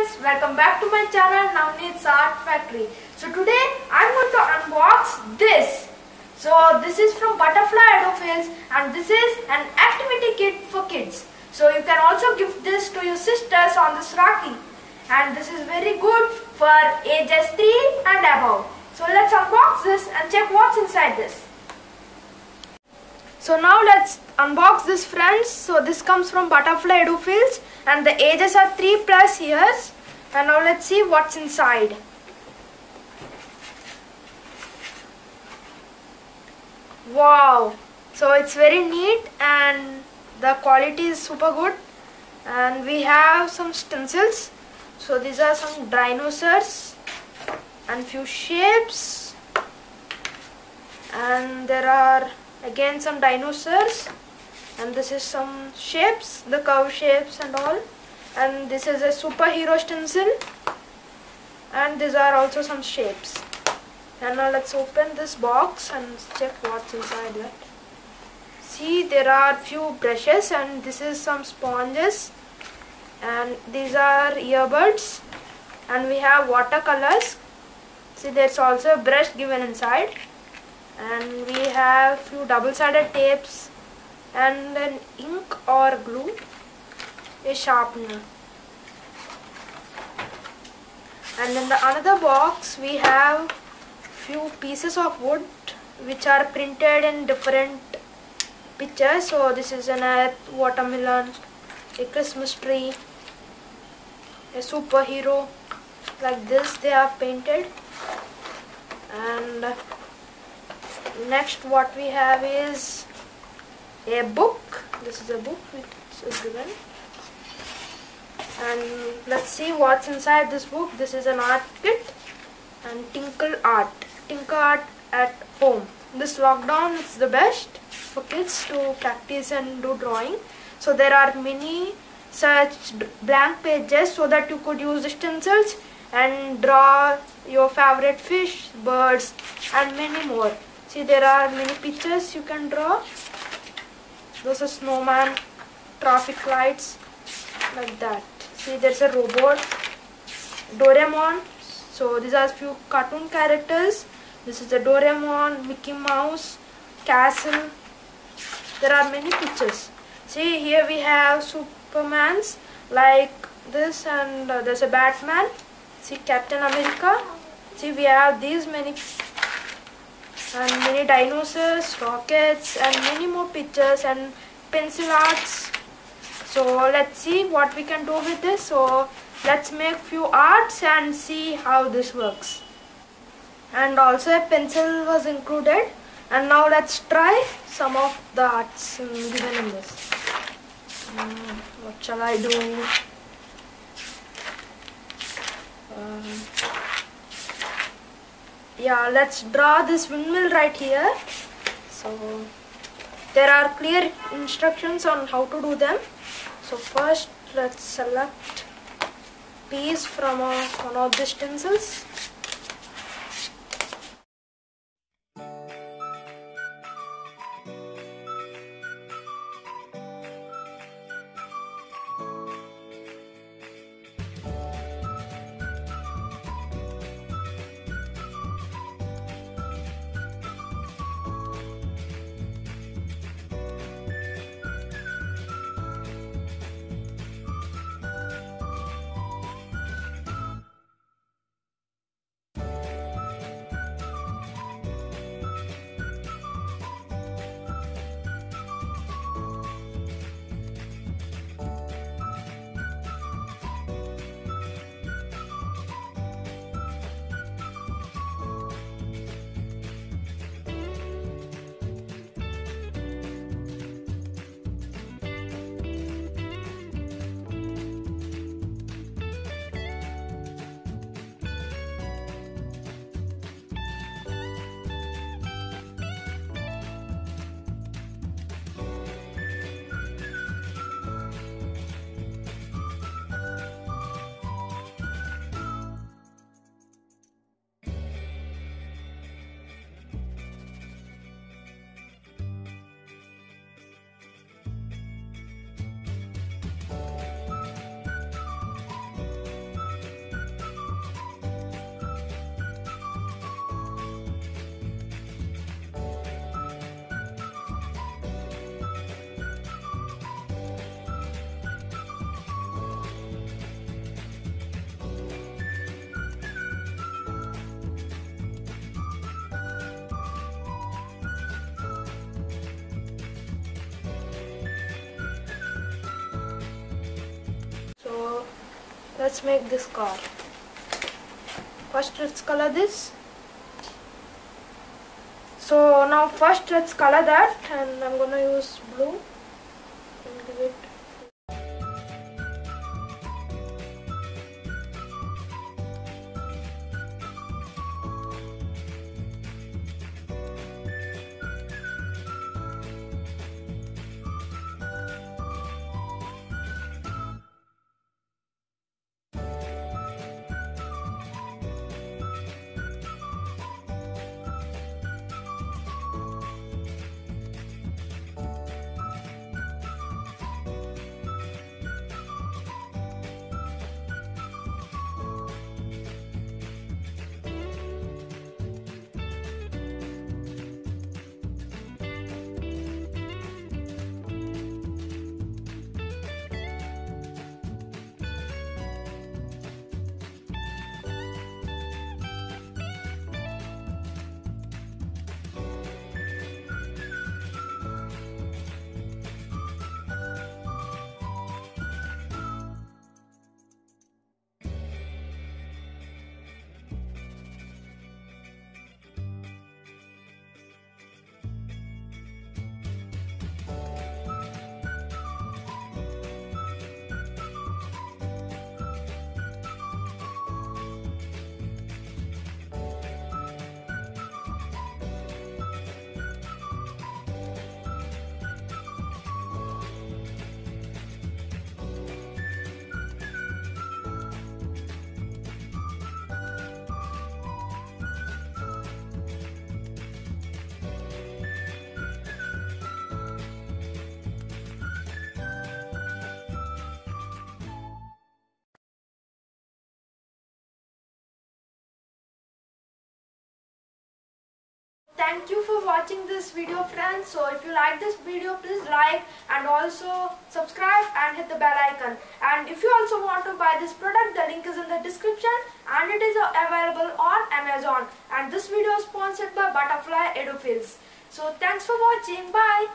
friends, welcome back to my channel Navaneet's Art Factory. So today I'm going to unbox this. So this is from Butterflyedufields and this is an activity kit for kids. So you can also gift this to your sisters on this Rakhi. And this is very good for ages 3 and above. So let's unbox this and check what's inside this. So now let's unbox this, friends. So this comes from Butterflyedufields and the ages are 3+ years. And now let's see what's inside. Wow! So it's very neat and the quality is super good. And we have some stencils. So these are some dinosaurs and few shapes. And there are again some dinosaurs, and this is some shapes, the curve shapes and all, and this is a superhero stencil, and these are also some shapes. And now let's open this box and check what's inside that. See, there are few brushes and this is some sponges, and these are earbuds, and we have watercolors. See, there's also a brush given inside. And we have few double-sided tapes and an ink or glue, a sharpener. And in the another box we have few pieces of wood which are printed in different pictures. So this is an earth, watermelon, a Christmas tree, a superhero, like this they have painted. And next what we have is a book. This is a book which is given. And let's see what's inside this book. This is an art kit and Tinker Art at home. This lockdown is the best for kids to practice and do drawing. So there are many such blank pages so that you could use the stencils and draw your favorite fish, birds and many more. See, there are many pictures you can draw. There's a snowman, traffic lights, like that. See, there's a robot, Doraemon. So these are few cartoon characters. This is a Doraemon, Mickey Mouse, castle. There are many pictures. See, here we have Supermans like this, and there's a Batman. See, Captain America. See, we have these many and many dinosaurs, rockets and many more pictures and pencil arts. So let's see what we can do with this. So let's make few arts and see how this works. And also a pencil was included. And now let's try some of the arts given in this. What shall I do? Yeah, let's draw this windmill right here. So there are clear instructions on how to do them. So first let's select piece from one of the stencils. Let's make this car. First let's color this. So now first let's color that, and I'm gonna use blue and give it. Thank you for watching this video, friends. So if you like this video, please like and also subscribe and hit the bell icon. And if you also want to buy this product, the link is in the description and it is available on Amazon. And this video is sponsored by Butterflyedufields. So thanks for watching. Bye.